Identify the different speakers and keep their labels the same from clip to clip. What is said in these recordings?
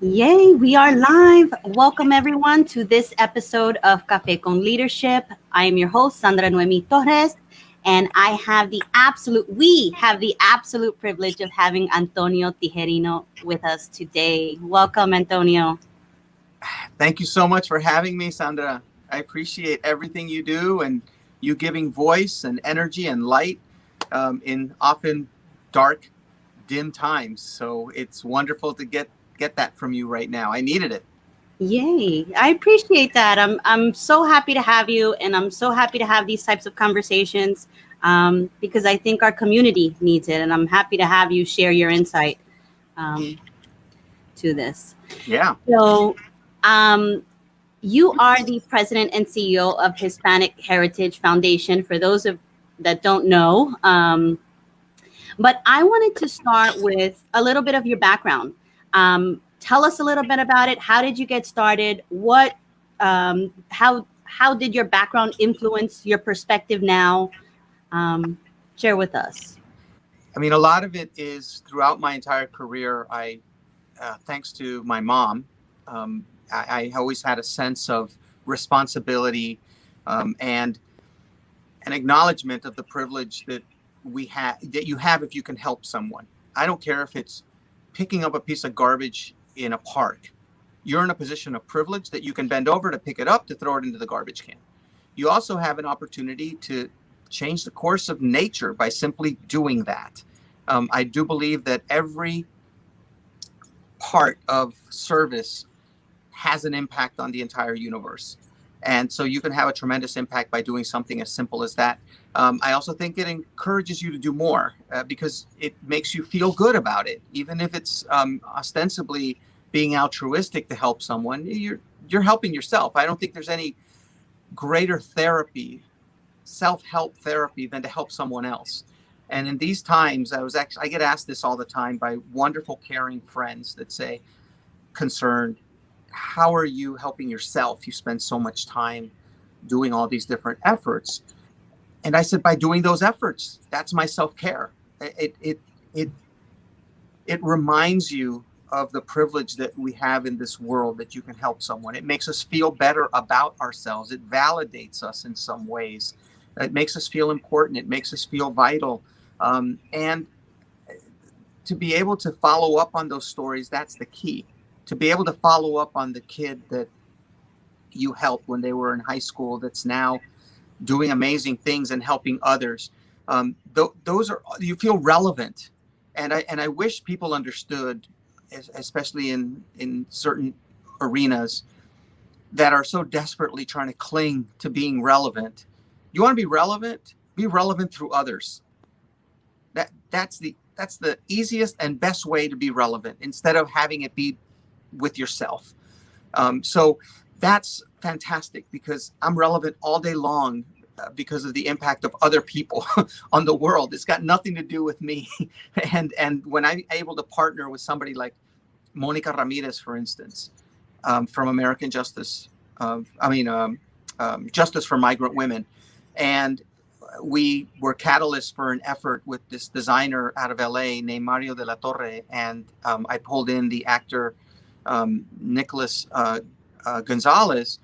Speaker 1: Yay, we are live. Welcome everyone to this episode of Café con Leadership. I am your host, Sandra Noemi Torres, and we have the absolute privilege of having Antonio Tijerino with us today. Welcome, Antonio.
Speaker 2: Thank you so much for having me, Sandra. I appreciate everything you do and you giving voice and energy and light in often dark, dim times. So it's wonderful to get that from you right now. I needed it.
Speaker 1: Yay, I appreciate that. I'm so happy to have you, and I'm so happy to have these types of conversations because I think our community needs it, and I'm happy to have you share your insight um, to this.
Speaker 2: Yeah.
Speaker 1: So, um, you are the president and CEO of Hispanic Heritage Foundation. For those of that don't know, but I wanted to start with a little bit of your background. Tell us a little bit about it. How did you get started? How did your background influence your perspective now? Um, Share with us.
Speaker 2: I mean, a lot of it is throughout my entire career. Thanks to my mom, I always had a sense of responsibility and an acknowledgement of the privilege that you have if you can help someone. I don't care if it's picking up a piece of garbage in a park. You're in a position of privilege that you can bend over to pick it up to throw it into the garbage can. You also have an opportunity to change the course of nature by simply doing that. I do believe that every part of service has an impact on the entire universe. And so you can have a tremendous impact by doing something as simple as that. I also think it encourages you to do more because it makes you feel good about it. Even if it's ostensibly being altruistic to help someone, you're helping yourself. I don't think there's any greater therapy, self-help therapy, than to help someone else. And in these times, I get asked this all the time by wonderful, caring friends that say, concerned, how are you helping yourself? You spend so much time doing all these different efforts. And I said, by doing those efforts, that's my self-care. It reminds you of the privilege that we have in this world, that you can help someone. It makes us feel better about ourselves. It validates us in some ways. It makes us feel important. It makes us feel vital. And to be able to follow up on those stories, that's the key. To be able to follow up on the kid that you helped when they were in high school that's now doing amazing things and helping others. Those are, you feel relevant. And I wish people understood, especially in certain arenas that are so desperately trying to cling to being relevant. You want to be relevant? Be relevant through others. That's the easiest and best way to be relevant, instead of having it be with yourself. So that's fantastic, because I'm relevant all day long because of the impact of other people on the world. It's got nothing to do with me. And when I'm able to partner with somebody like Monica Ramirez, for instance, from American Justice, Justice for Migrant Women, and we were catalysts for an effort with this designer out of LA named Mario de la Torre, and I pulled in the actor Nicholas Gonzalez.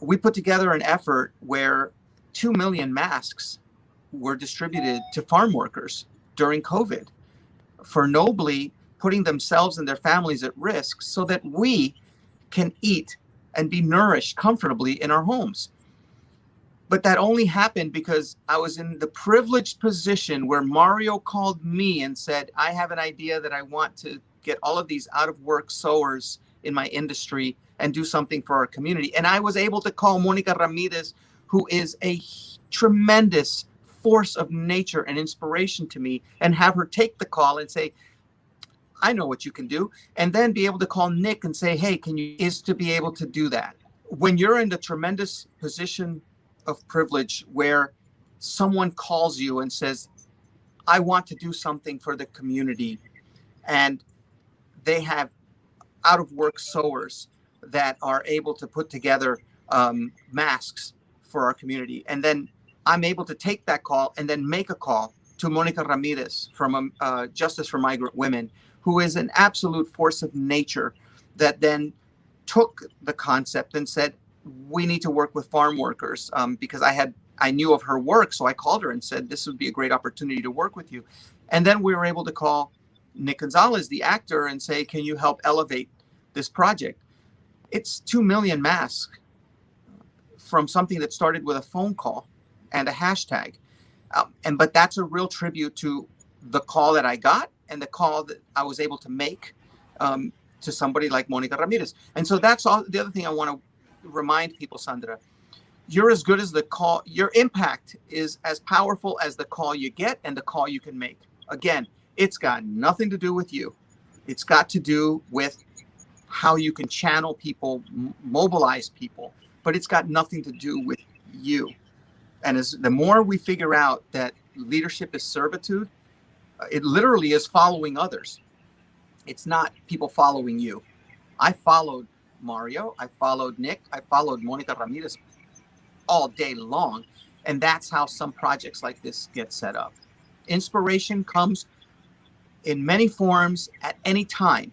Speaker 2: We put together an effort where 2 million masks were distributed to farm workers during COVID, for nobly putting themselves and their families at risk so that we can eat and be nourished comfortably in our homes. But that only happened because I was in the privileged position where Mario called me and said, I have an idea that I want to get all of these out of work sewers in my industry and do something for our community. And I was able to call Monica Ramirez, who is a tremendous force of nature and inspiration to me, and have her take the call and say, I know what you can do. And then be able to call Nick and say, hey, is to be able to do that. When you're in the tremendous position of privilege where someone calls you and says, I want to do something for the community, and they have out of work sewers that are able to put together masks for our community. And then I'm able to take that call and then make a call to Monica Ramirez from Justice for Migrant Women, who is an absolute force of nature that then took the concept and said, we need to work with farm workers, because I knew of her work. So I called her and said, this would be a great opportunity to work with you. And then we were able to call Nick Gonzalez, the actor, and say, can you help elevate this project? It's 2 million masks from something that started with a phone call and a hashtag. But that's a real tribute to the call that I got and the call that I was able to make, to somebody like Monica Ramirez. And so that's all. The other thing I want to remind people, Sandra, you're as good as the call. Your impact is as powerful as the call you get and the call you can make. Again, it's got nothing to do with you. It's got to do with how you can channel people, mobilize people, but it's got nothing to do with you. And as the more we figure out that leadership is servitude, it literally is following others. It's not people following you. I followed Mario, I followed Nick, I followed Monica Ramirez all day long. And that's how some projects like this get set up. Inspiration comes in many forms at any time.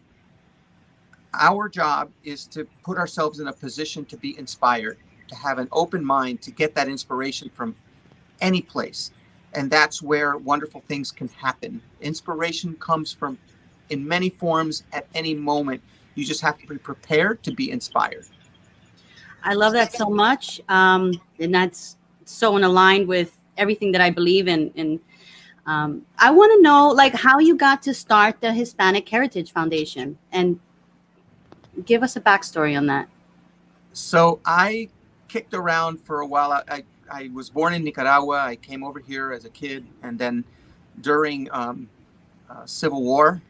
Speaker 2: Our job is to put ourselves in a position to be inspired, to have an open mind, to get that inspiration from any place. And that's where wonderful things can happen. Inspiration comes from in many forms at any moment. You just have to be prepared to be inspired.
Speaker 1: I love that so much. And that's so in aligned with everything that I believe in. And I want to know, like, how you got to start the Hispanic Heritage Foundation, and give us a backstory on that.
Speaker 2: So I kicked around for a while. I was born in Nicaragua. I came over here as a kid, and then during Civil War,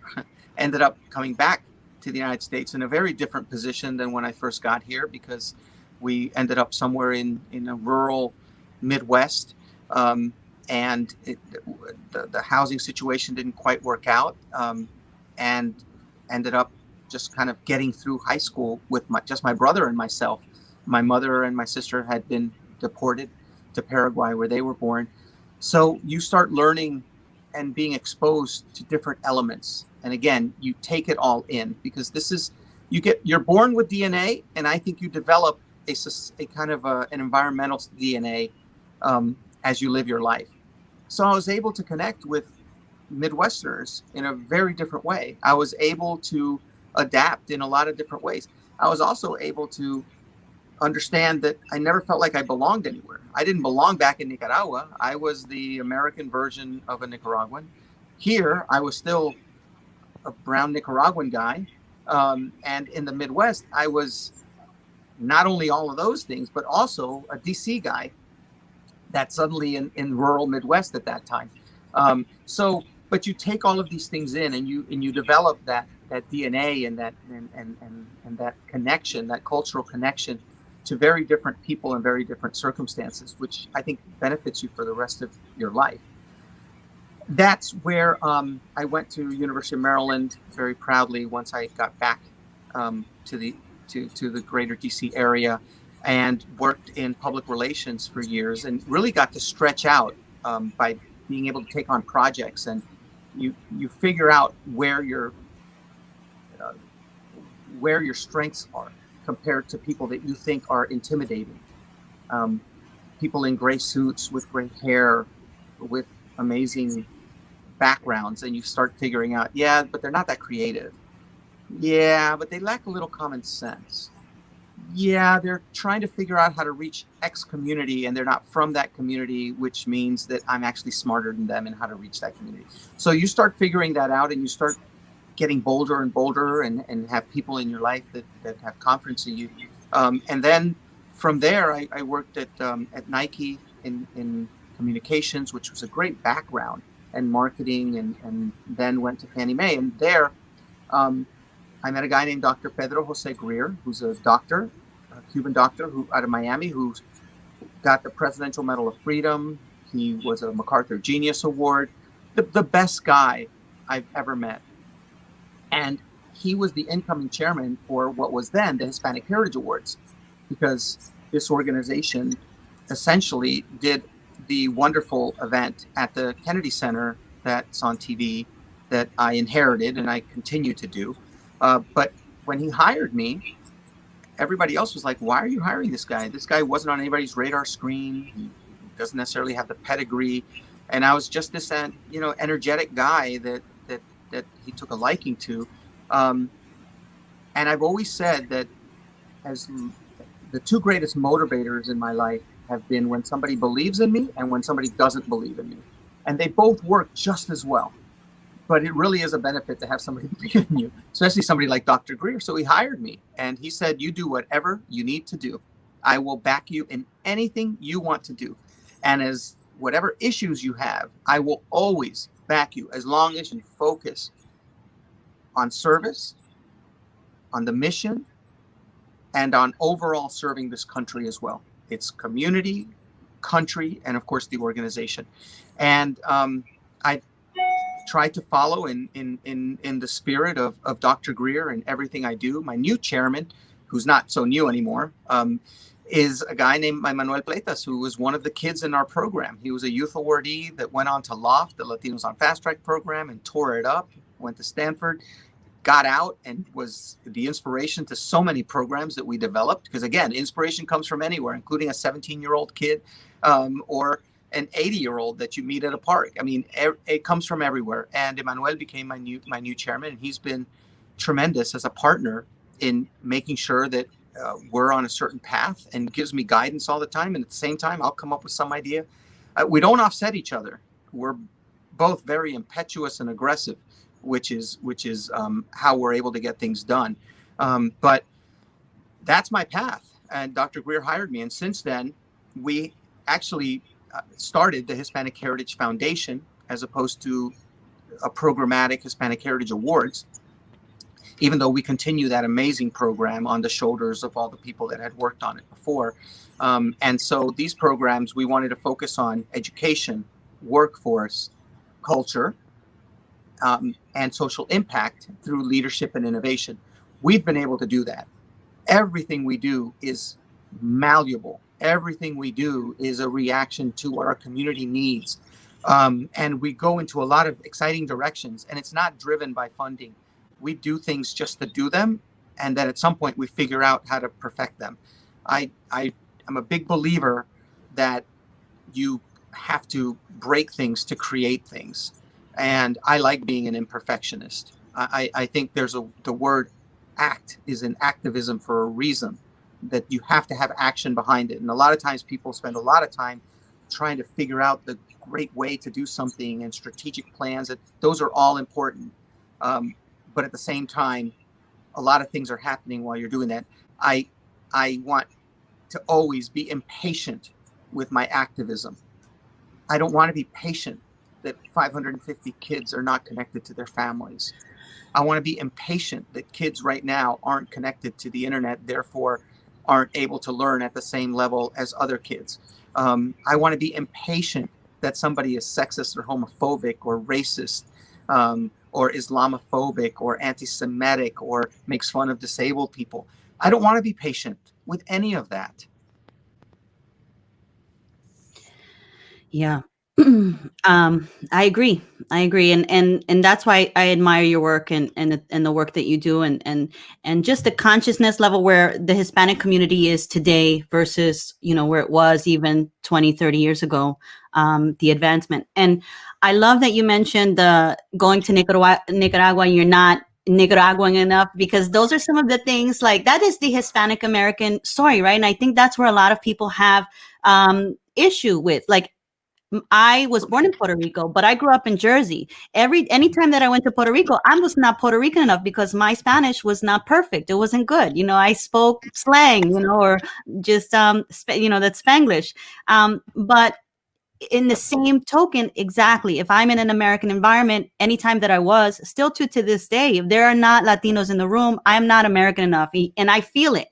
Speaker 2: ended up coming back to the United States in a very different position than when I first got here, because we ended up somewhere in a rural Midwest, and the housing situation didn't quite work out, and ended up just kind of getting through high school with just my brother and myself. My mother and my sister had been deported to Paraguay, where they were born. So you start learning and being exposed to different elements. And again, you take it all in, because you're born with DNA, and I think you develop a kind of an environmental DNA as you live your life. So I was able to connect with Midwesterners in a very different way. I was able to adapt in a lot of different ways. I was also able to understand that I never felt like I belonged anywhere. I didn't belong back in Nicaragua. I was the American version of a Nicaraguan. Here, I was still a brown Nicaraguan guy. And in the Midwest, I was not only all of those things, but also a DC guy that suddenly in rural Midwest at that time. But you take all of these things in, and you develop that DNA and that connection, that cultural connection to very different people and very different circumstances, which I think benefits you for the rest of your life. That's where I went to University of Maryland very proudly once I got back to the greater DC area, and worked in public relations for years, and really got to stretch out by being able to take on projects, and you figure out where your strengths are compared to people that you think are intimidating. People in gray suits with gray hair, with amazing backgrounds, and you start figuring out, yeah, but they're not that creative. Yeah, but they lack a little common sense. Yeah, they're trying to figure out how to reach X community, and they're not from that community, which means that I'm actually smarter than them in how to reach that community. So you start figuring that out, and you start getting bolder and bolder, and have people in your life that have confidence in you. And then from there, I worked at Nike in communications, which was a great background, and marketing, and then went to Fannie Mae. And there, I met a guy named Dr. Pedro Jose Greer, who's a doctor, a Cuban doctor out of Miami, who got the Presidential Medal of Freedom. He was a MacArthur Genius Award, the best guy I've ever met. And he was the incoming chairman for what was then the Hispanic Heritage Awards, because this organization essentially did the wonderful event at the Kennedy Center that's on TV that I inherited and I continue to do. But when he hired me, everybody else was like, why are you hiring this guy? This guy wasn't on anybody's radar screen. He doesn't necessarily have the pedigree. And I was just this, energetic guy that he took a liking to. Um, and I've always said that as the two greatest motivators in my life have been when somebody believes in me and when somebody doesn't believe in me. And they both work just as well. But it really is a benefit to have somebody believe in you, especially somebody like Dr. Greer. So he hired me and he said, you do whatever you need to do. I will back you in anything you want to do. And as whatever issues you have, I will always back you as long as you focus on service, on the mission, and on overall serving this country as well. Its community, country, and of course the organization. And I try to follow in the spirit of Dr. Greer in everything I do. My new chairman, who's not so new anymore, is a guy named Manuel Pleitas, who was one of the kids in our program. He was a youth awardee that went on to LOFT, the Latinos on Fast Track program, and tore it up, went to Stanford, got out, and was the inspiration to so many programs that we developed. Because again, inspiration comes from anywhere, including a 17-year-old kid or an 80-year-old that you meet at a park. I mean, it comes from everywhere. And Emmanuel became my new chairman, and he's been tremendous as a partner in making sure that we're on a certain path, and gives me guidance all the time. And at the same time, I'll come up with some idea. We don't offset each other. We're both very impetuous and aggressive, which is how we're able to get things done. But that's my path. And Dr. Greer hired me. And since then, we actually started the Hispanic Heritage Foundation as opposed to a programmatic Hispanic Heritage Awards, even though we continue that amazing program on the shoulders of all the people that had worked on it before. And so these programs, we wanted to focus on education, workforce, culture, and social impact through leadership and innovation. We've been able to do that. Everything we do is malleable. Everything we do is a reaction to what our community needs. And we go into a lot of exciting directions, and it's not driven by funding. We do things just to do them, and then at some point we figure out how to perfect them. I'm a big believer that you have to break things to create things. And I like being an imperfectionist. I think the word act is in activism for a reason, that you have to have action behind it. And a lot of times people spend a lot of time trying to figure out the great way to do something and strategic plans. Those are all important. But at the same time, a lot of things are happening while you're doing that. I want to always be impatient with my activism. I don't want to be patient that 550 kids are not connected to their families. I want to be impatient that kids right now aren't connected to the internet, therefore aren't able to learn at the same level as other kids. I want to be impatient that somebody is sexist or homophobic or racist or Islamophobic or anti-Semitic or makes fun of disabled people. I don't want to be patient with any of that.
Speaker 1: Yeah. I agree. And that's why I admire your work and the work that you do, and just the consciousness level where the Hispanic community is today versus, where it was even 20, 30 years ago, the advancement. And I love that you mentioned the going to Nicaragua, and you're not Nicaraguan enough, because those are some of the things, like, that is the Hispanic American story, right? And I think that's where a lot of people have issue with, like, I was born in Puerto Rico, but I grew up in Jersey. Anytime that I went to Puerto Rico, I was not Puerto Rican enough because my Spanish was not perfect. It wasn't good. I spoke slang, or just that Spanglish. But in the same token, exactly, if I'm in an American environment, anytime that I was, still to this day, if there are not Latinos in the room, I'm not American enough, and I feel it.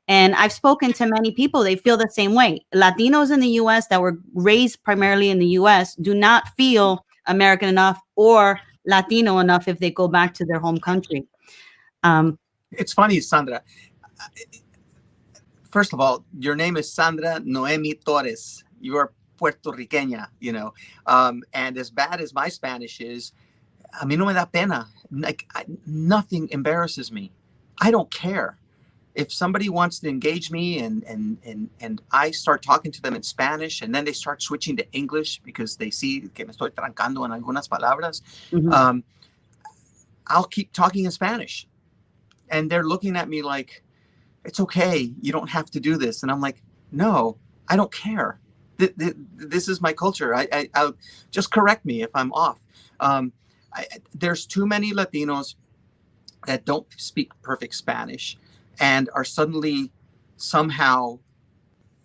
Speaker 1: And I've spoken to many people, they feel the same way. Latinos in the US that were raised primarily in the US do not feel American enough or Latino enough if they go back to their home country.
Speaker 2: It's funny, Sandra. First of all, your name is Sandra Noemi Torres. You are Puerto Riqueña, and as bad as my Spanish is, a mí no me da pena. Like, nothing embarrasses me. I don't care. If somebody wants to engage me and I start talking to them in Spanish and then they start switching to English because they see que me estoy trancando en algunas palabras,
Speaker 1: Mhm.
Speaker 2: um, I'll keep talking in Spanish. And they're looking at me like, it's okay. You don't have to do this. And I'm like, no, I don't care. This is my culture. I'll just correct me if I'm off. Um, there's too many Latinos that don't speak perfect Spanish and are suddenly somehow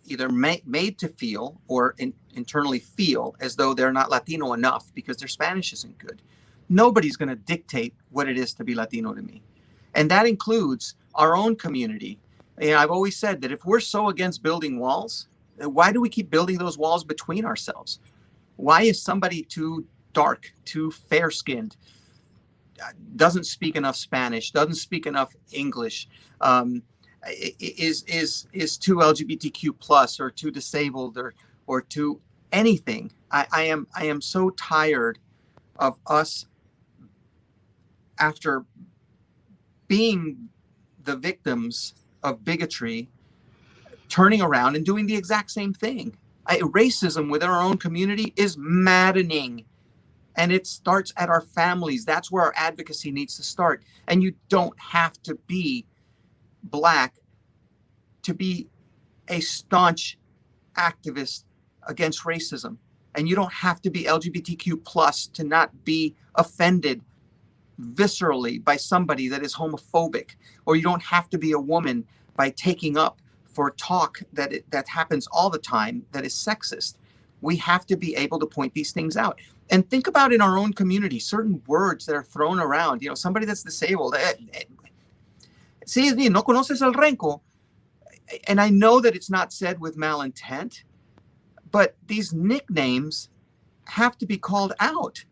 Speaker 2: either made to feel or internally feel as though they're not Latino enough because their Spanish isn't good. Nobody's going to dictate what it is to be Latino to me. And that includes our own community. You know, I've always said that if we're so against building walls, why do we keep building those walls between ourselves? Why is somebody too dark, too fair skinned, doesn't speak enough Spanish, doesn't speak enough English, is too LGBTQ plus or too disabled or too anything? I am so tired of us, after being the victims of bigotry, turning around and doing the exact same thing. Racism within our own community is maddening. And it starts at our families. That's where our advocacy needs to start. And you don't have to be Black to be a staunch activist against racism. And you don't have to be LGBTQ plus to not be offended viscerally by somebody that is homophobic. Or you don't have to be a woman by taking up for talk that happens all the time that is sexist. We have to be able to point these things out. And think about in our own community, certain words that are thrown around. You know, somebody that's disabled. Sí, no conoces el renco. And I know that it's not said with malintent, but these nicknames have to be called out.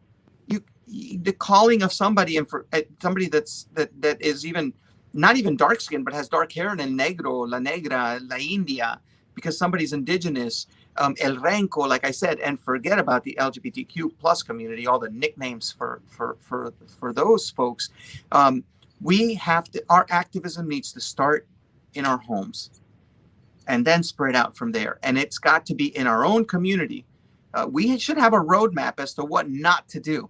Speaker 2: The calling of somebody, and for somebody that is even not even dark skinned but has dark hair, and el negro, la negra, la india, because somebody's indigenous, el renco, like I said, and forget about the LGBTQ plus community, all the nicknames for those folks. We have to, our activism needs to start in our homes and then spread out from there. And it's got to be in our own community. We should have a roadmap as to what not to do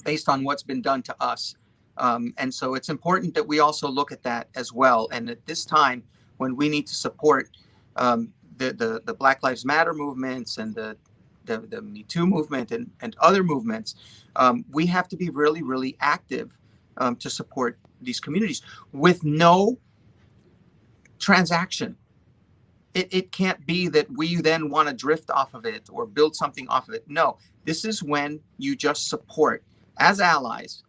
Speaker 2: based on what's been done to us. And so it's important that we also look at that as well. And at this time, when we need to support the Black Lives Matter movements and the Me Too movement and other movements, we have to be really, really active to support these communities with no transaction. It can't be that we then want to drift off of it or build something off of it. No, this is when you just support as allies.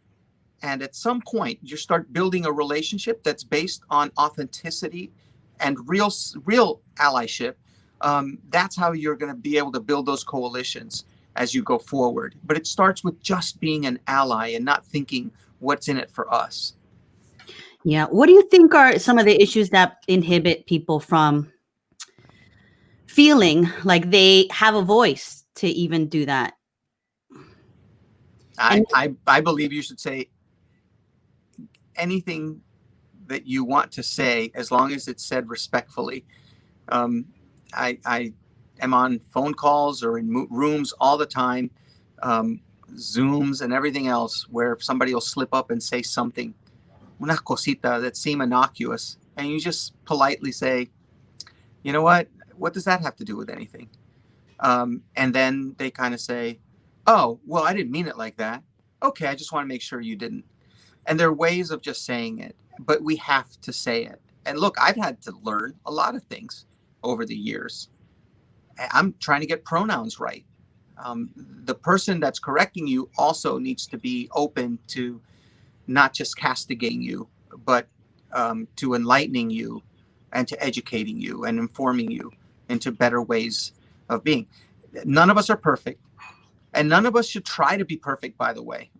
Speaker 2: And at some point, you start building a relationship that's based on authenticity and real allyship. That's how you're going to be able to build those coalitions as you go forward. But it starts with just being an ally and not thinking what's in it for us.
Speaker 1: Yeah. What do you think are some of the issues that inhibit people from feeling like they have a voice to even do that? And
Speaker 2: I believe you should say anything that you want to say as long as it's said respectfully. I am on phone calls or in rooms all the time, Zooms and everything else, where somebody will slip up and say something, una cosita, that seem innocuous, and you just politely say, you know what does that have to do with anything? And then they kind of say, oh, well, I didn't mean it like that. Okay, I just want to make sure you didn't. And there are ways of just saying it, but we have to say it. And look, I've had to learn a lot of things over the years. I'm trying to get pronouns right. The person that's correcting you also needs to be open to not just castigating you, but to enlightening you and to educating you and informing you into better ways of being. None of us are perfect, and none of us should try to be perfect, by the way.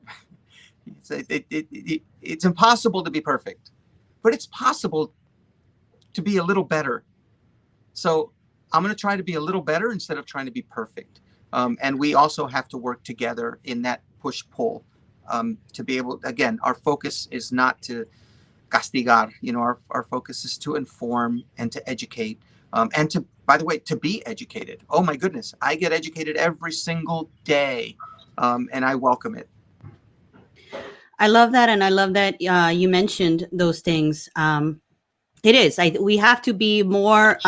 Speaker 2: It's impossible to be perfect, but it's possible to be a little better. So I'm going to try to be a little better instead of trying to be perfect. And we also have to work together in that push-pull to be able, again, our focus is not to castigar. Our focus is to inform and to educate, and to, by the way, to be educated. Oh my goodness, I get educated every single day, and I welcome it.
Speaker 1: I love that, and I love that you mentioned those things. It is. We have to be more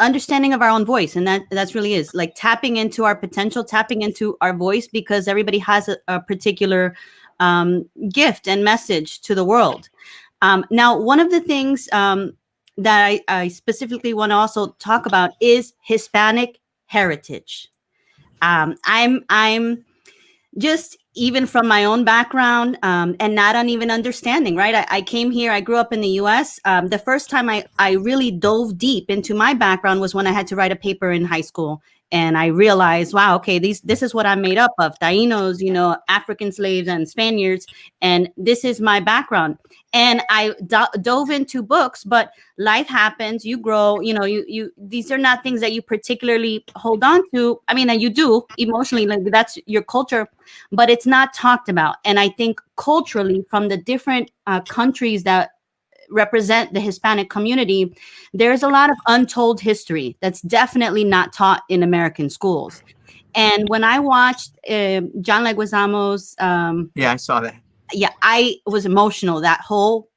Speaker 1: understanding of our own voice, and that's really is like tapping into our potential, tapping into our voice, because everybody has a particular gift and message to the world. Now, one of the things that I specifically want to also talk about is Hispanic heritage. I'm just even from my own background, and not uneven understanding, right? I came here, I grew up in the US. The first time I really dove deep into my background was when I had to write a paper in high school. And I realized, wow, okay, this is what I'm made up of: Tainos, African slaves and Spaniards. And this is my background. And I dove into books, but life happens, you grow, these are not things that you particularly hold on to. I mean, and you do emotionally, like that's your culture, but it's not talked about. And I think culturally, from the different countries that represent the Hispanic community, there's a lot of untold history that's definitely not taught in American schools. And when I watched John Leguizamo's,
Speaker 2: Yeah, I saw that.
Speaker 1: yeah, I was emotional that whole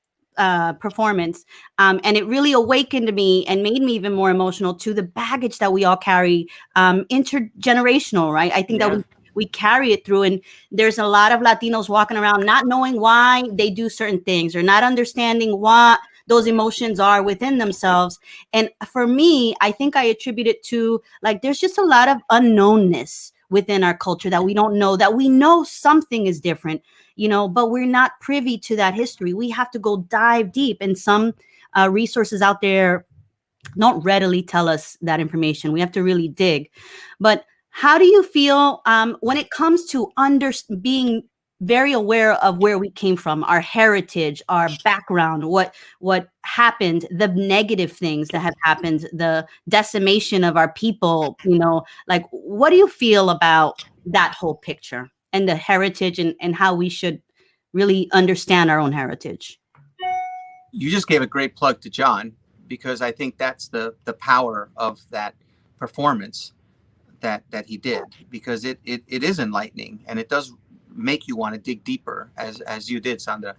Speaker 1: performance, and it really awakened me and made me even more emotional to the baggage that we all carry, intergenerational, right? I think that
Speaker 2: Yeah.
Speaker 1: we carry it through, and there's a lot of Latinos walking around not knowing why they do certain things, or not understanding what those emotions are within themselves. And for me, I think I attribute it to, like, there's just a lot of unknownness within our culture, that we don't know, that we know something is different, but we're not privy to that history. We have to go dive deep, and some resources out there don't readily tell us that information. We have to really dig. But how do you feel when it comes to being very aware of where we came from, our heritage, our background, what happened, the negative things that have happened, the decimation of our people, like, what do you feel about that whole picture and the heritage, and how we should really understand our own heritage?
Speaker 2: You just gave a great plug to John, because I think that's the power of that performance that he did, because it is enlightening, and it does make you want to dig deeper, as you did, Sandra.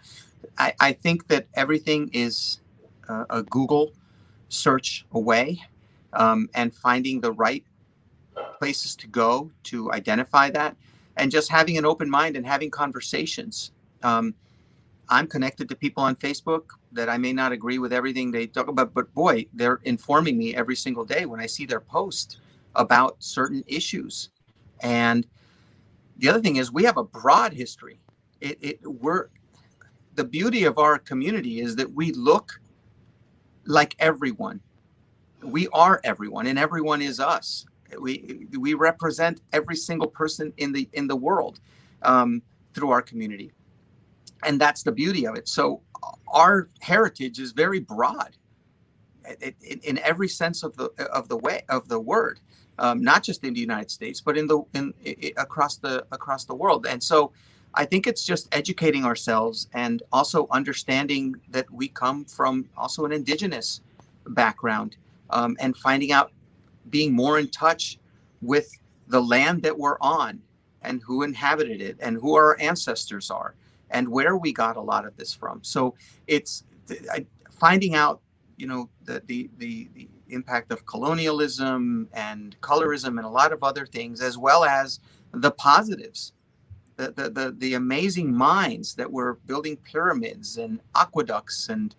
Speaker 2: I think that everything is a Google search away, and finding the right places to go to identify that, and just having an open mind and having conversations. I'm connected to people on Facebook that I may not agree with everything they talk about, but boy, they're informing me every single day when I see their post about certain issues. And the other thing is, we have a broad history. We're the beauty of our community is that we look like everyone. We are everyone, and everyone is us. We represent every single person in the world, through our community, and that's the beauty of it. So our heritage is very broad, in every sense of the word, not just in the United States, but across the world. And so I think it's just educating ourselves, and also understanding that we come from also an indigenous background, and finding out, being more in touch with the land that we're on, and who inhabited it, and who our ancestors are, and where we got a lot of this from. So it's finding out, the impact of colonialism and colorism and a lot of other things, as well as the positives, the amazing minds that were building pyramids and aqueducts, and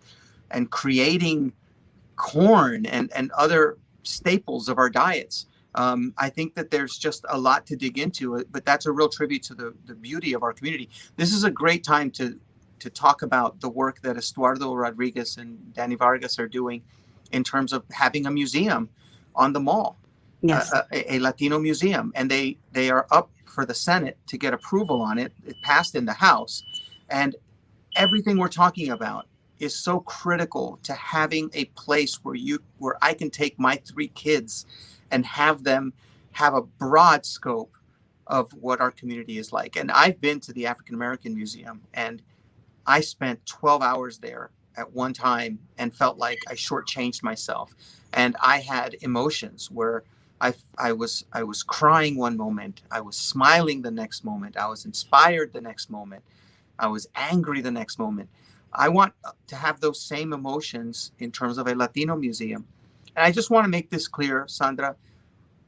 Speaker 2: creating corn and other staples of our diets. I think that there's just a lot to dig into, but that's a real tribute to the beauty of our community. This is a great time to talk about the work that Estuardo Rodriguez and Danny Vargas are doing, in terms of having a museum on the mall,
Speaker 1: Yes.
Speaker 2: a Latino museum, and they are up for the Senate to get approval on it. It passed in the House, and everything we're talking about is so critical to having a place where I can take my 3 kids and have them have a broad scope of what our community is like. And I've been to the African American Museum, and I spent 12 hours there at one time and felt like I shortchanged myself. And I had emotions where I was crying one moment, I was smiling the next moment, I was inspired the next moment, I was angry the next moment. I want to have those same emotions in terms of a Latino museum. And I just want to make this clear, Sandra,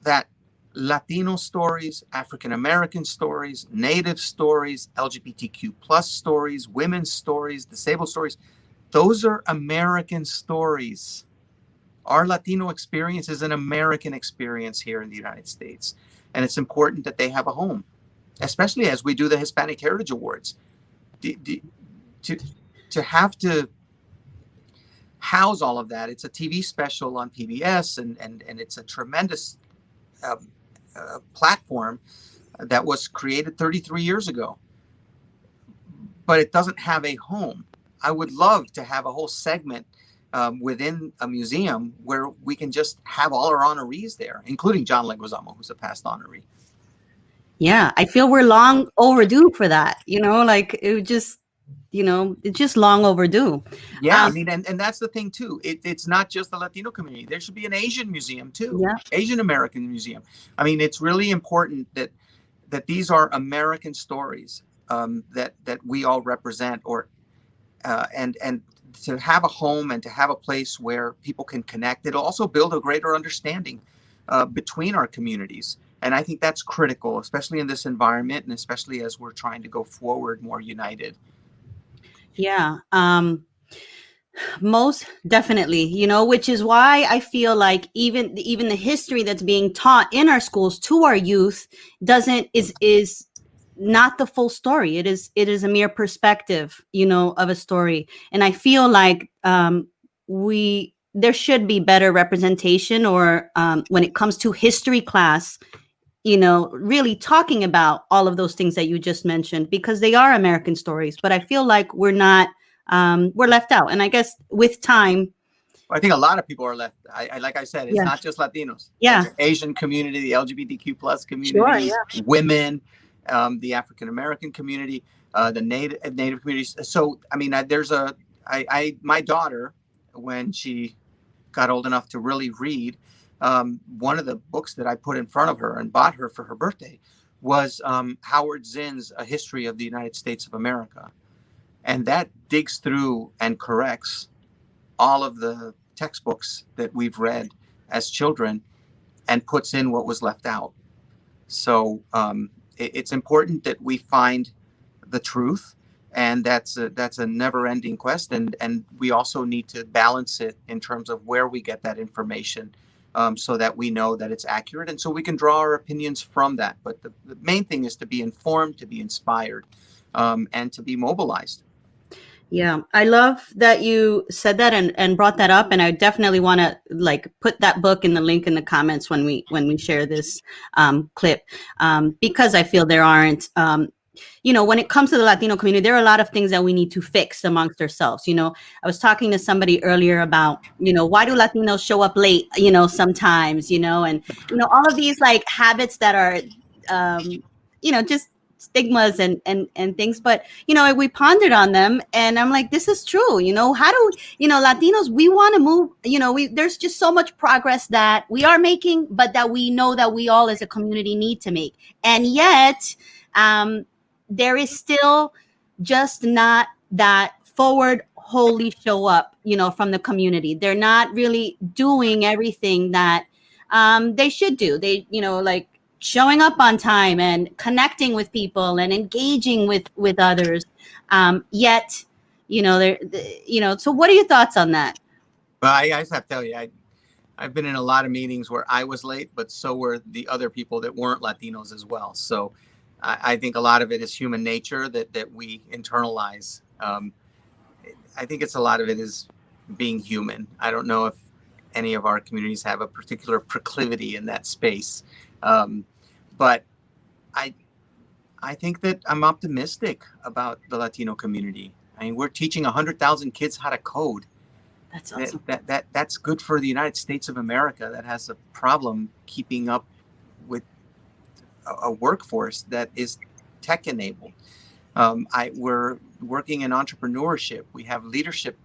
Speaker 2: that Latino stories, African American stories, Native stories, LGBTQ plus stories, women's stories, disabled stories, those are American stories. Our Latino experience is an American experience here in the United States. And it's important that they have a home, especially as we do the Hispanic Heritage Awards. To, to have to house all of that, it's a TV special on PBS, and it's a tremendous uh, platform that was created 33 years ago, but it doesn't have a home. I would love to have a whole segment within a museum where we can just have all our honorees there, including John Leguizamo, who's a past honoree.
Speaker 1: Yeah, I feel we're long overdue for that. Like it would just, it's just long overdue.
Speaker 2: Yeah, I
Speaker 1: Um,
Speaker 2: mean, and that's the thing too. It's not just the Latino community. There should be an Asian museum too,
Speaker 1: yeah,
Speaker 2: Asian American museum. I mean, it's really important that these are American stories that we all represent, or and to have a home and to have a place where people can connect. It'll also build a greater understanding between our communities. And I think that's critical, especially in this environment, and especially as we're trying to go forward more united.
Speaker 1: yeah. Most definitely, which is why I feel like even the history that's being taught in our schools to our youth doesn't is not the full story. It is a mere perspective, of a story. And I feel like we there should be better representation, or when it comes to history class, really talking about all of those things that you just mentioned, because they are American stories. But I feel like we're left out. And I guess with time,
Speaker 2: I think a lot of people are left. Like I said, it's
Speaker 1: yeah,
Speaker 2: not just Latinos.
Speaker 1: yeah,
Speaker 2: The Asian community, the LGBTQ plus
Speaker 1: sure,
Speaker 2: community,
Speaker 1: yeah,
Speaker 2: women, the African American community, the native communities. So I mean, my daughter, when she got old enough to really read, one of the books that I put in front of her and bought her for her birthday was Howard Zinn's A History of the United States of America. And that digs through and corrects all of the textbooks that we've read as children and puts in what was left out. So it's important that we find the truth, and that's a never-ending quest. And we also need to balance it in terms of where we get that information, so that we know that it's accurate, and so we can draw our opinions from that. But the main thing is to be informed, to be inspired, and to be mobilized.
Speaker 1: yeah. I love that you said that and brought that up. And I definitely want to like put that book in the link in the comments when we share this clip, because I feel there aren't. When it comes to the Latino community, there are a lot of things that we need to fix amongst ourselves. I was talking to somebody earlier about, why do Latinos show up late, sometimes, and, all of these like habits that are, just stigmas and things. But, we pondered on them, and I'm like, this is true. How do, Latinos, we want to move, there's just so much progress that we are making, but that we know that we all as a community need to make. And yet, there is still just not that forward wholly show up, from the community. They're not really doing everything that they should do. They, like showing up on time and connecting with people and engaging with others. Yet, they're, so what are your thoughts on that?
Speaker 2: But I just have to tell you, I've been in a lot of meetings where I was late, but so were the other people that weren't Latinos as well. So I think a lot of it is human nature that we internalize. I think it's a lot of it is being human. I don't know if any of our communities have a particular proclivity in that space, but I I think that I'm optimistic about the Latino community. I mean, we're teaching 100,000 kids how to code.
Speaker 1: That's awesome.
Speaker 2: That's good for the United States of America that has a problem keeping up with a workforce that is tech enabled. We're working in entrepreneurship. We have leadership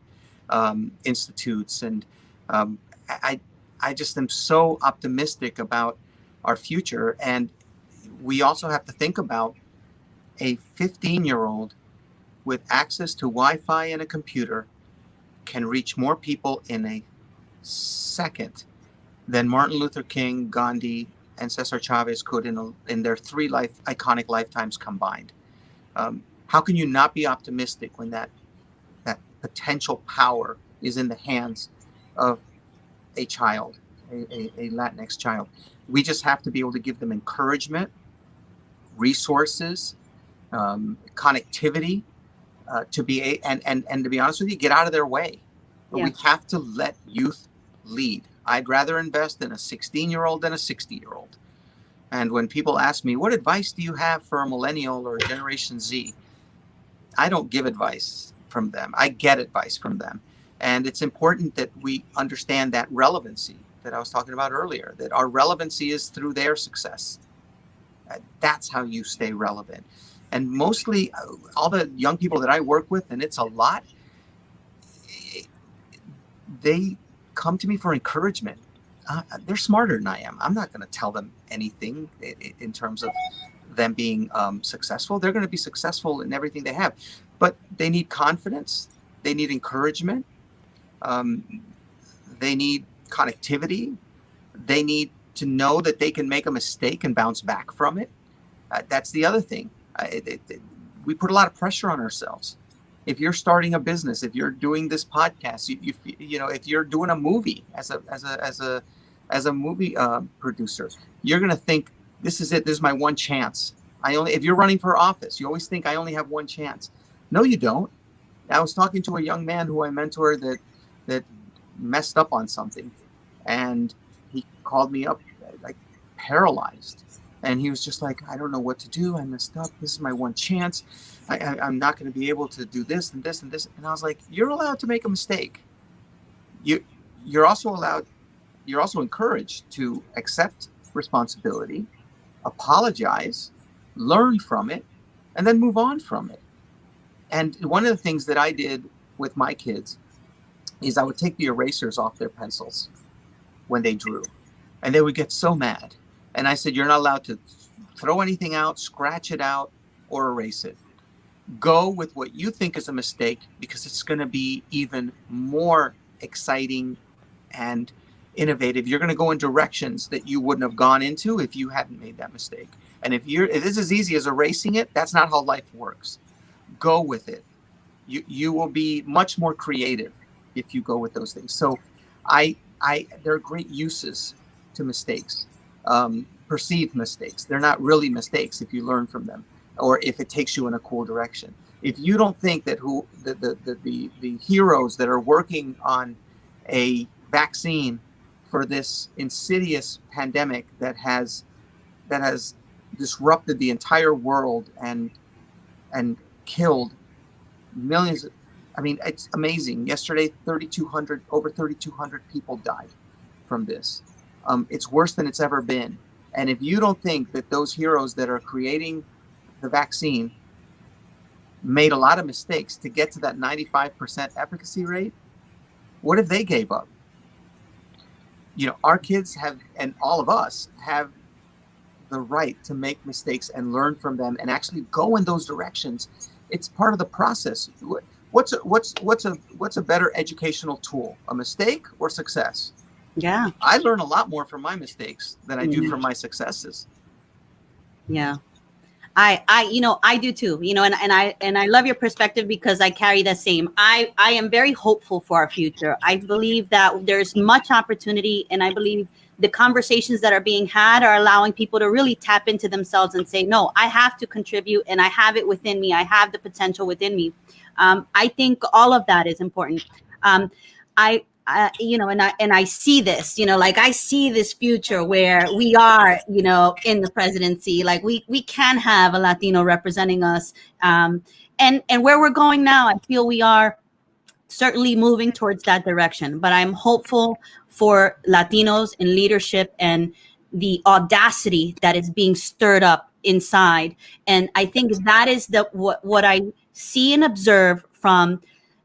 Speaker 2: institutes. And um, I, I just am so optimistic about our future. And we also have to think about a 15-year-old with access to Wi-Fi and a computer can reach more people in a second than Martin Luther King, Gandhi, and Cesar Chavez could in their three iconic lifetimes combined. How can you not be optimistic when that potential power is in the hands of a child, a Latinx child? We just have to be able to give them encouragement, resources, connectivity, to be and to be honest with you, get out of their way.
Speaker 1: Yeah.
Speaker 2: We have to let youth lead. I'd rather invest in a 16-year-old than a 60-year-old. And when people ask me, what advice do you have for a millennial or a Generation Z? I don't give advice from them. I get advice from them. And it's important that we understand that relevancy that I was talking about earlier, that our relevancy is through their success. That's how you stay relevant. And mostly all the young people that I work with, and it's a lot, they come to me for encouragement. They're smarter than I am. I'm not going to tell them anything in terms of them being successful. They're going to be successful in everything they have, but they need confidence. They need encouragement. They need connectivity. They need to know that they can make a mistake and bounce back from it. That's the other thing. We put a lot of pressure on ourselves. If you're starting a business, if you're doing this podcast, you know, if you're doing a movie as a movie producer, you're going to think, this is it. This is my one chance. If you're running for office, you always think I only have one chance. No, you don't. I was talking to a young man who I mentor that messed up on something, and he called me up like paralyzed. And he was just like, I don't know what to do. I messed up. This is my one chance. I'm not going to be able to do this and this and this. And I was like, you're allowed to make a mistake. You're also encouraged to accept responsibility, apologize, learn from it, and then move on from it. And one of the things that I did with my kids is I would take the erasers off their pencils when they drew, and they would get so mad. And I said, you're not allowed to throw anything out, scratch it out, or erase it. Go with what you think is a mistake, because it's going to be even more exciting and innovative. You're going to go in directions that you wouldn't have gone into if you hadn't made that mistake. And if it's as easy as erasing it, that's not how life works. Go with it. You will be much more creative if you go with those things. So there are great uses to mistakes. Perceived mistakes. They're not really mistakes if you learn from them, or if it takes you in a cool direction. If you don't think that the heroes that are working on a vaccine for this insidious pandemic that has disrupted the entire world and killed millions. I mean, it's amazing. Yesterday, over 3,200 people died from this. It's worse than it's ever been. And if you don't think that those heroes that are creating the vaccine made a lot of mistakes to get to that 95% efficacy rate, what if they gave up? You know, our kids have, and all of us have, the right to make mistakes and learn from them and actually go in those directions. It's part of the process. What's a better educational tool, a mistake or success?
Speaker 1: Yeah.
Speaker 2: I learn a lot more from my mistakes than I do from my successes.
Speaker 1: Yeah. I do too, and I love your perspective, because I carry the same. I am very hopeful for our future. I believe that there's much opportunity, and I believe the conversations that are being had are allowing people to really tap into themselves and say, no, I have to contribute, and I have it within me. I have the potential within me. I think all of that is important. And I see this, like I see this future where we are, in the presidency, like we can have a Latino representing us. And where we're going now, I feel we are certainly moving towards that direction. But I'm hopeful for Latinos in leadership and the audacity that is being stirred up inside. And I think that is what I see and observe from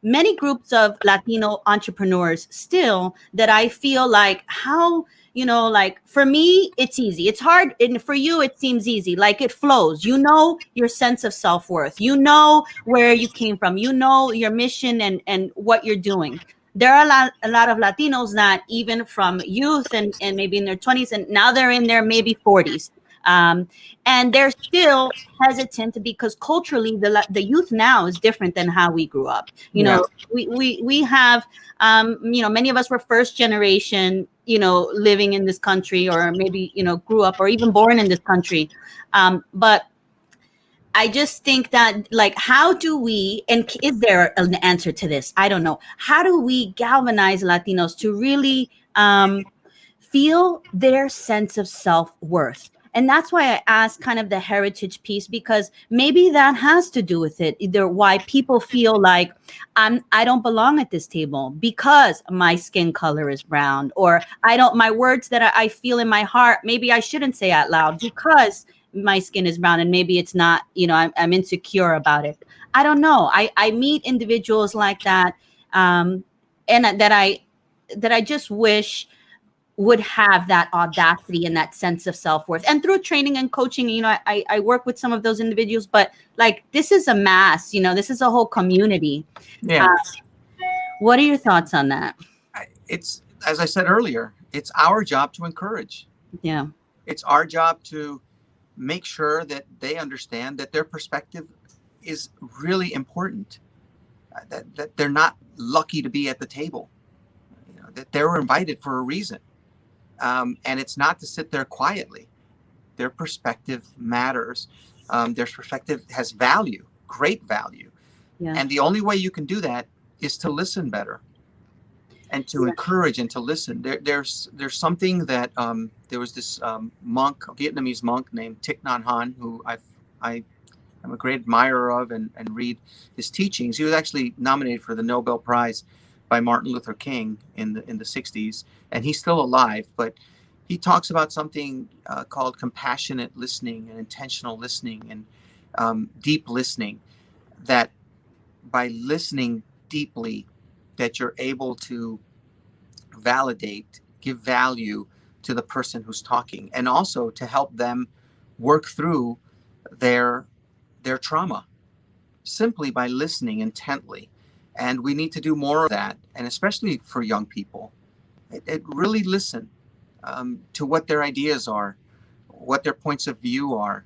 Speaker 1: many groups of Latino entrepreneurs still that I feel like how, like for me, it's easy. It's hard. And for you, it seems easy. Like it flows. You know your sense of self-worth. You know where you came from. You know your mission and what you're doing. There are a lot of Latinos that even from youth and maybe in their 20s and now they're in their maybe 40s. Um, and they're still hesitant because culturally the youth now is different than how we grew up.
Speaker 2: Yeah.
Speaker 1: We have many of us were first generation, living in this country, or maybe grew up or even born in this country. But I just think that, like, how do we, and is there an answer to this? I don't know. How do we galvanize Latinos to really feel their sense of self-worth? And that's why I asked kind of the heritage piece, because maybe that has to do with it. Either why people feel like I don't belong at this table because my skin color is brown, or my words that I feel in my heart, maybe I shouldn't say out loud because my skin is brown, and maybe it's not, I'm insecure about it. I don't know. I meet individuals like that, and that I just wish would have that audacity and that sense of self-worth. And through training and coaching, I work with some of those individuals, but like, this is a mass, this is a whole community.
Speaker 2: Yeah.
Speaker 1: What are your thoughts on that?
Speaker 2: It's, as I said earlier, it's our job to encourage.
Speaker 1: Yeah.
Speaker 2: It's our job to make sure that they understand that their perspective is really important, that they're not lucky to be at the table, that they were invited for a reason. And it's not to sit there quietly. Their perspective matters. Their perspective has value, great value.
Speaker 1: Yeah.
Speaker 2: And the only way you can do that is to listen better and to encourage and to listen. There's something that there was this monk, a Vietnamese monk named Thich Nhat Hanh, who I'm a great admirer of and read his teachings. He was actually nominated for the Nobel Prize by Martin Luther King in the 60s, and he's still alive. But he talks about something called compassionate listening and intentional listening and deep listening. That by listening deeply, that you're able to validate, give value to the person who's talking, and also to help them work through their trauma simply by listening intently. And we need to do more of that, and especially for young people, it really listen to what their ideas are, what their points of view are,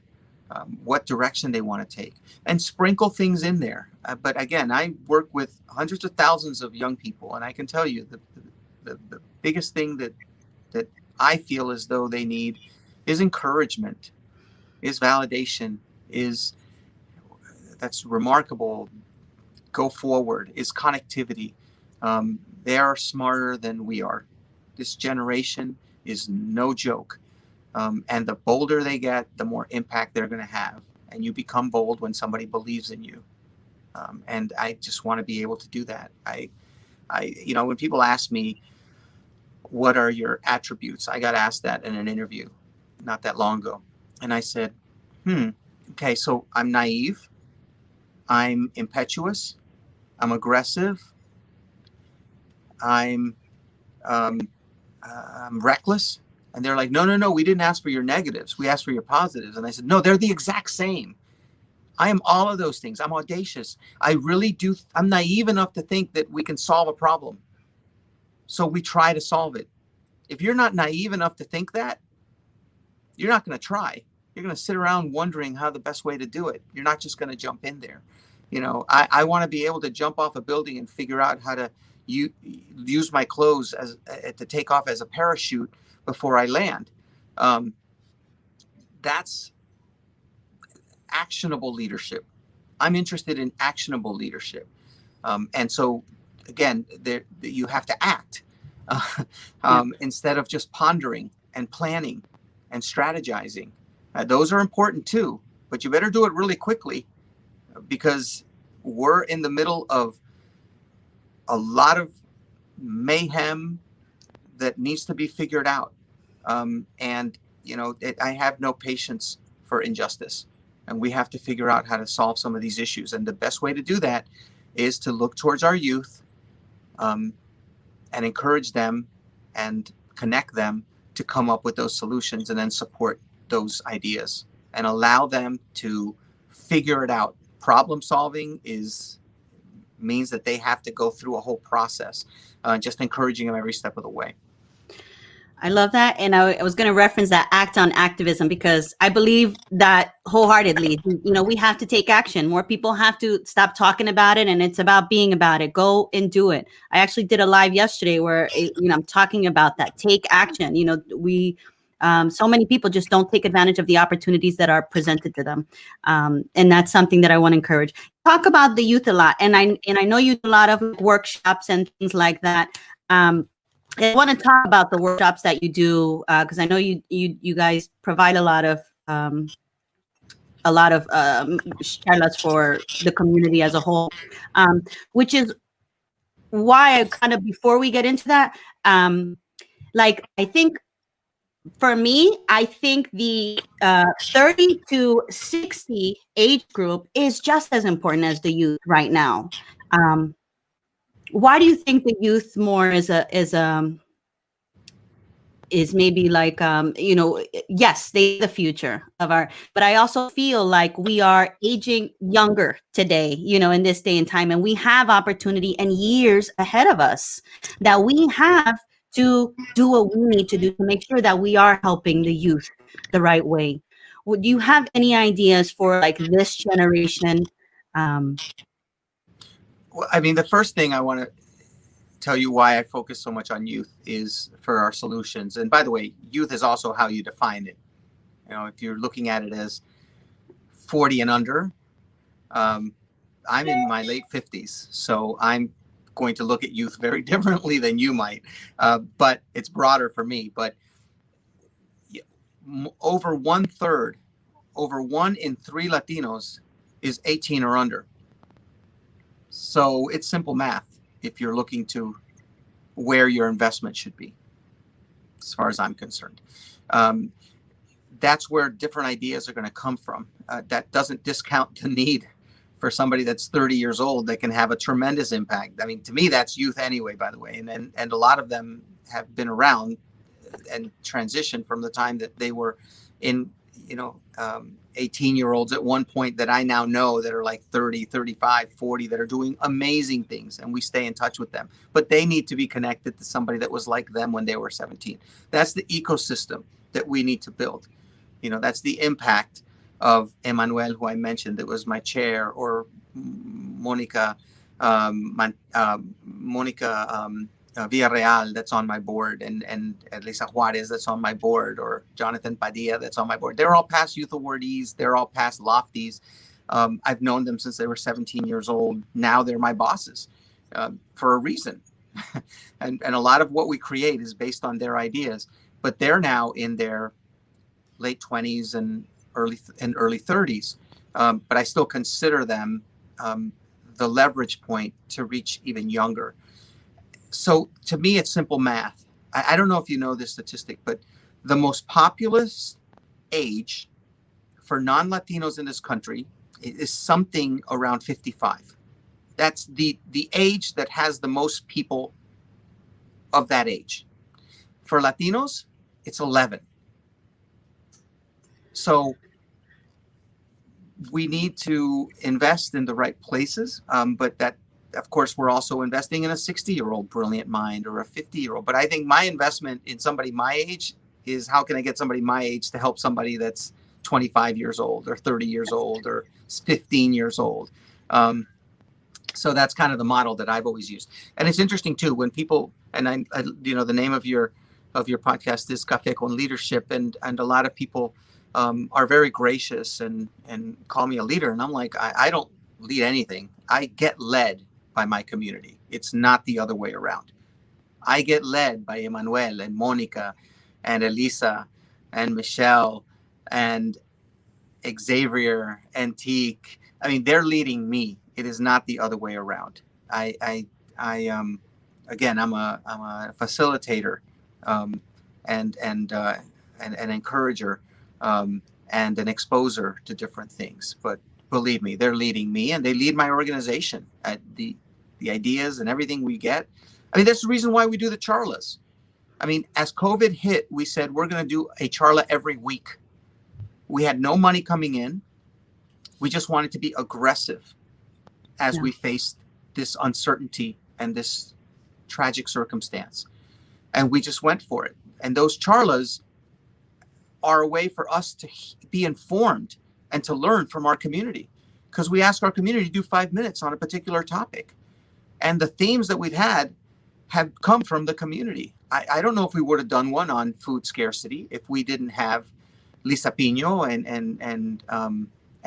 Speaker 2: what direction they want to take, and sprinkle things in there. But again, I work with hundreds of thousands of young people, and I can tell you the biggest thing that I feel as though they need is encouragement, is validation, is that's remarkable, go forward, is connectivity. They are smarter than we are. This generation is no joke. And the bolder they get, the more impact they're going to have. And you become bold when somebody believes in you. And I just want to be able to do that. When people ask me, what are your attributes? I got asked that in an interview not that long ago. And I said, okay, so I'm naive. I'm impetuous. I'm aggressive. I'm reckless. And they're like, no, we didn't ask for your negatives. We asked for your positives. And I said, no, they're the exact same. I am all of those things. I'm audacious. I really do. I'm naive enough to think that we can solve a problem. So we try to solve it. If you're not naive enough to think that, you're not going to try. You're going to sit around wondering how the best way to do it. You're not just going to jump in there. I want to be able to jump off a building and figure out how to use my clothes to take off as a parachute before I land. That's actionable leadership. I'm interested in actionable leadership. And so, again, you have to act instead of just pondering and planning and strategizing. Those are important too, but you better do it really quickly, because we're in the middle of a lot of mayhem that needs to be figured out. And I have no patience for injustice, and we have to figure out how to solve some of these issues. And the best way to do that is to look towards our youth, um, and encourage them and connect them to come up with those solutions, and then support those ideas and allow them to figure it out. Problem solving is means that they have to go through a whole process, just encouraging them every step of the way.
Speaker 1: I love that. And I was going to reference that act on activism because I believe that wholeheartedly. You know, we have to take action. More people have to stop talking about it, and it's about being about it. Go and do it. I actually did a live yesterday where, I'm talking about that. Take action. So many people just don't take advantage of the opportunities that are presented to them. And that's something that I want to encourage. Talk about the youth a lot. And I know you do a lot of workshops and things like that. I want to talk about the workshops that you do because I know you guys provide charlas for the community as a whole, which is why I kind of, before we get into that, like I think for me, I think the 30 to 60 age group is just as important as the youth right now. Um, why do you think the youth more is maybe like yes, they the future of our, but I also feel like we are aging younger today, in this day and time, and we have opportunity and years ahead of us that we have to do what we need to do to make sure that we are helping the youth the right way. Would you have any ideas for like this generation? um
Speaker 2: Well, I mean, the first thing I want to tell you why I focus so much on youth is for our solutions. And by the way, youth is also how you define it. If you're looking at it as 40 and under, um, I'm in my late 50s, so I'm going to look at youth very differently than you might. But it's broader for me. But over one third, over 1 in 3 Latinos is 18 or under. So it's simple math if you're looking to where your investment should be, as far as I'm concerned. Um, that's where different ideas are going to come from. That doesn't discount the need for somebody that's 30 years old that can have a tremendous impact. I mean, to me, that's youth anyway, by the way. And a lot of them have been around and transitioned from the time that they were in, 18-year-olds at one point that I now know that are like 30, 35, 40 that are doing amazing things, and we stay in touch with them. But they need to be connected to somebody that was like them when they were 17. That's the ecosystem that we need to build. That's the impact of Emmanuel, who I mentioned, that was my chair, or Monica, Villarreal, that's on my board, and Lisa Juarez, that's on my board, or Jonathan Padilla, that's on my board. They're all past youth awardees. They're all past lofties. I've known them since they were 17 years old. Now they're my bosses for a reason. and a lot of what we create is based on their ideas, but they're now in their late 20s and early 30s. But I still consider them the leverage point to reach even younger. So to me, it's simple math. I don't know if you know this statistic, but the most populous age for non-Latinos in this country is something around 55. That's the age that has the most people of that age. For Latinos, it's 11. So we need to invest in the right places, but that, of course, we're also investing in a 60-year-old brilliant mind or a 50-year-old. But I think my investment in somebody my age is, how can I get somebody my age to help somebody that's 25 years old or 30 years old or 15 years old? So that's kind of the model that I've always used. And it's interesting too, when people, and I the name of your podcast is Café con Leadership, and a lot of people are very gracious and call me a leader. And I'm like, I don't lead anything. I get led by my community. It's not the other way around. I get led by Emmanuel and Monica and Elisa and Michelle and Xavier and Teak. I mean, they're leading me. It is not the other way around. I again, I'm a facilitator, and an encourager, and an exposer to different things. But believe me, they're leading me, and they lead my organization at the ideas and everything we get. I mean, that's the reason why we do the charlas. I mean, as COVID hit, we said we're going to do a charla every week. We had no money coming in. We just wanted to be aggressive as
Speaker 1: Yeah.
Speaker 2: we faced this uncertainty and this tragic circumstance. And we just went for it. And those charlas are a way for us to be informed and to learn from our community, because we ask our community to do 5 minutes on a particular topic. And the themes that we've had have come from the community. I don't know if we would have done one on food scarcity if we didn't have Lisa Pino and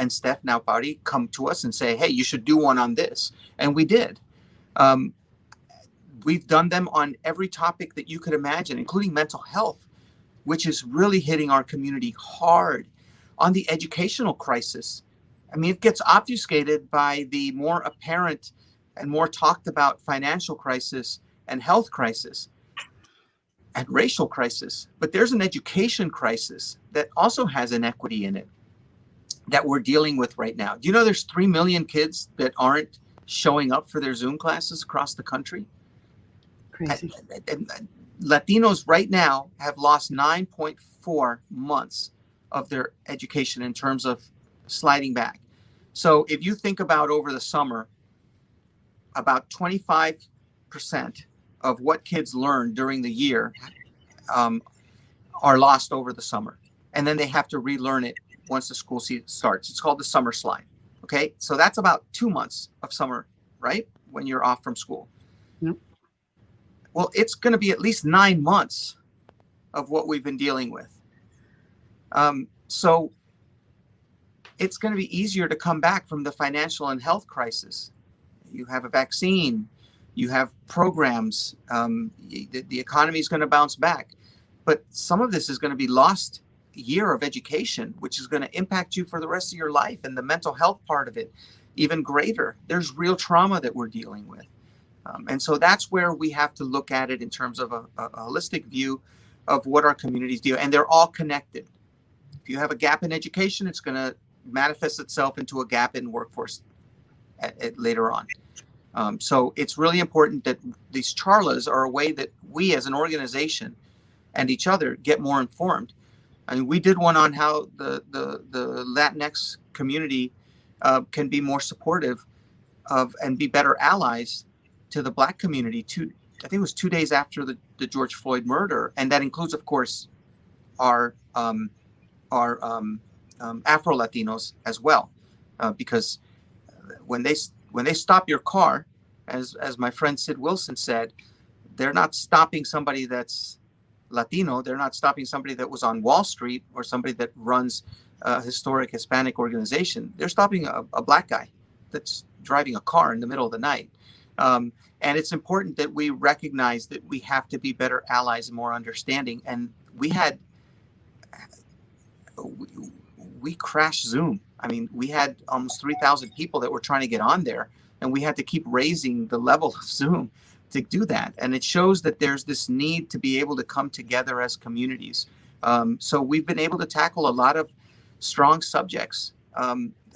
Speaker 2: Steph Naupari come to us and say, hey, you should do one on this. And we did. Um, we've done them on every topic that you could imagine, including mental health, which is really hitting our community hard. On the educational crisis, I mean, it gets obfuscated by the more apparent and more talked about financial crisis and health crisis and racial crisis. But there's an education crisis that also has inequity in it that we're dealing with right now. Do you know there's 3 million kids that aren't showing up for their Zoom classes across the country?
Speaker 1: Crazy.
Speaker 2: And Latinos right now have lost 9.4 months of their education in terms of sliding back. So if you think about over the summer, about 25% of what kids learn during the year are lost over the summer. And then they have to relearn it once the school season starts. It's called the summer slide. Okay. So that's about 2 months of summer, right? When you're off from school.
Speaker 1: Yep.
Speaker 2: Well, it's going to be at least 9 months of what we've been dealing with. So it's going to be easier to come back from the financial and health crisis. You have a vaccine, you have programs, the economy is going to bounce back. But some of this is going to be lost year of education, which is going to impact you for the rest of your life, and the mental health part of it even greater. There's real trauma that we're dealing with. And so that's where we have to look at it in terms of a holistic view of what our communities do. And they're all connected. If you have a gap in education, it's going to manifest itself into a gap in workforce later on. So it's really important that these charlas are a way that we as an organization and each other get more informed. I mean, we did one on how the Latinx community can be more supportive of and be better allies to the Black community. I think it was 2 days after the George Floyd murder, and that includes, of course, our Afro Latinos as well, because when they stop your car, as my friend Sid Wilson said, they're not stopping somebody that's Latino. They're not stopping somebody that was on Wall Street or somebody that runs a historic Hispanic organization. They're stopping a Black guy that's driving a car in the middle of the night. And it's important that we recognize that we have to be better allies and more understanding. And we crashed Zoom. I mean, we had almost 3,000 people that were trying to get on there, and we had to keep raising the level of Zoom to do that. And it shows that there's this need to be able to come together as communities. So we've been able to tackle a lot of strong subjects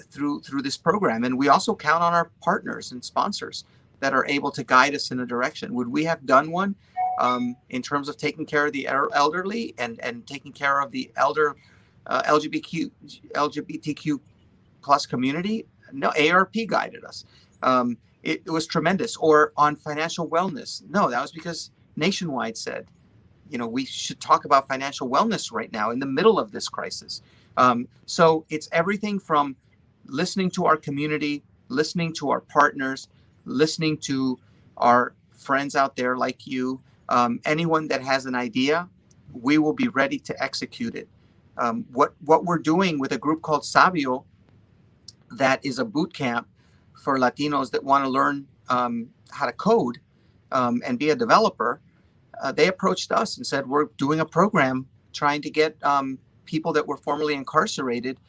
Speaker 2: through this program. And we also count on our partners and sponsors that are able to guide us in a direction. Would we have done one in terms of taking care of the elderly and taking care of the LGBTQ plus community? No, ARP guided us. It was tremendous. Or on financial wellness. No, that was because Nationwide said, we should talk about financial wellness right now in the middle of this crisis. So it's everything from listening to our community, listening to our partners, listening to our friends out there like you. Anyone that has an idea, we will be ready to execute it. What we're doing with a group called Sabio, that is a boot camp for Latinos that want to learn how to code and be a developer. They approached us and said, we're doing a program trying to get people that were formerly incarcerated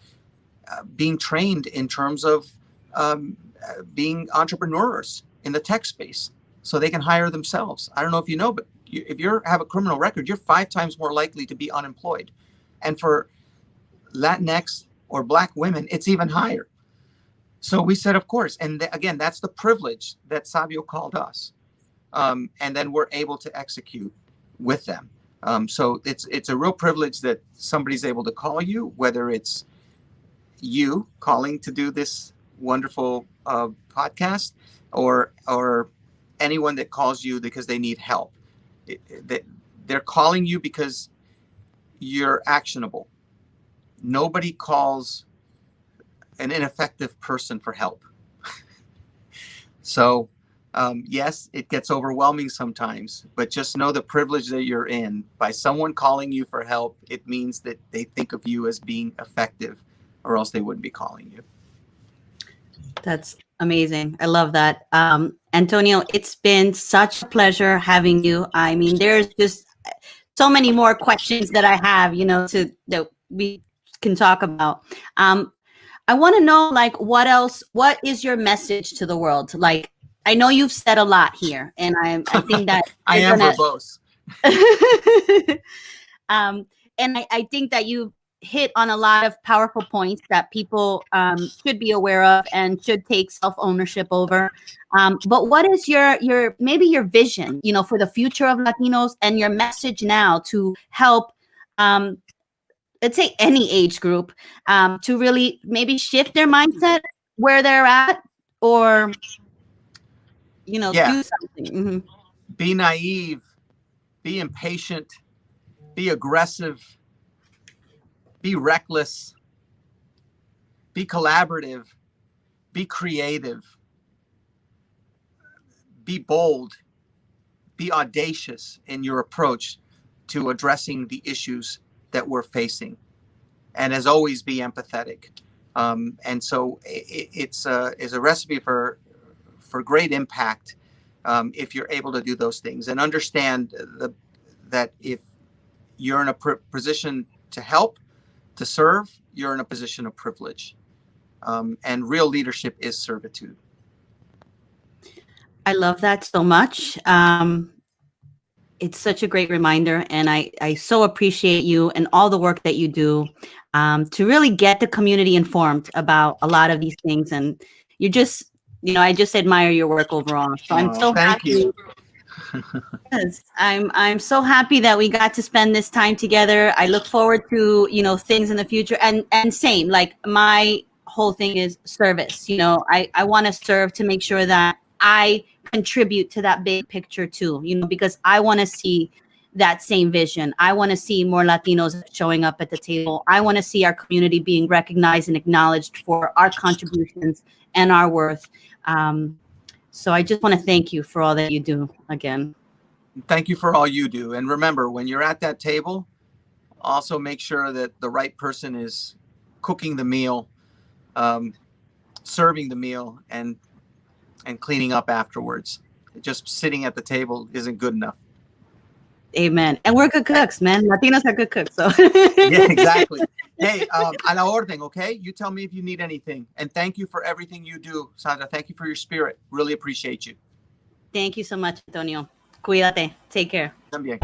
Speaker 2: being trained in terms of being entrepreneurs in the tech space so they can hire themselves. I don't know if you know, but if you have a criminal record, you're 5 times more likely to be unemployed. And for Latinx or Black women, it's even higher. So we said, of course. And again, that's the privilege that Sabio called us. And then we're able to execute with them. So it's a real privilege that somebody's able to call you, whether it's you calling to do this wonderful podcast, or anyone that calls you because they need help. They're calling you because you're actionable. Nobody calls an ineffective person for help. So yes, it gets overwhelming sometimes, but just know the privilege that you're in. By someone calling you for help, it means that they think of you as being effective, or else they wouldn't be calling you.
Speaker 1: That's amazing. I love that. Antonio, it's been such a pleasure having you. I mean, there's just so many more questions that I have, that we can talk about. I want to know, like, what is your message to the world? Like, I know you've said a lot here, and I think that
Speaker 2: I am verbose.
Speaker 1: And I think that you hit on a lot of powerful points that people should be aware of and should take self-ownership over. But what is your maybe your vision, for the future of Latinos, and your message now to help, let's say, any age group, to really maybe shift their mindset where they're at, or do something? Mm-hmm.
Speaker 2: Be naive, be impatient, be aggressive, be reckless, be collaborative, be creative, be bold, be audacious in your approach to addressing the issues that we're facing. And as always, be empathetic. And so it's a recipe for great impact, if you're able to do those things, and understand that if you're in a position to help, to serve, you're in a position of privilege. And real leadership is servitude.
Speaker 1: I love that so much. It's such a great reminder, and I so appreciate you and all the work that you do, to really get the community informed about a lot of these things. And you just, I just admire your work overall. So I'm so
Speaker 2: thank
Speaker 1: happy.
Speaker 2: you.
Speaker 1: Yes, I'm so happy that we got to spend this time together. I look forward to, things in the future, and same, like, my whole thing is service. I want to serve to make sure that I contribute to that big picture too, because I want to see that same vision. I want to see more Latinos showing up at the table. I want to see our community being recognized and acknowledged for our contributions and our worth. So I just want to thank you for all that you do again.
Speaker 2: Thank you for all you do. And remember, when you're at that table, also make sure that the right person is cooking the meal, serving the meal, and cleaning up afterwards. Just sitting at the table isn't good enough.
Speaker 1: Amen. And we're good cooks, man. Latinos are good cooks. So
Speaker 2: yeah, exactly. Hey, a la orden, okay? You tell me if you need anything. And thank you for everything you do, Sandra. Thank you for your spirit. Really appreciate you.
Speaker 1: Thank you so much, Antonio. Cuídate. Take care.
Speaker 2: También.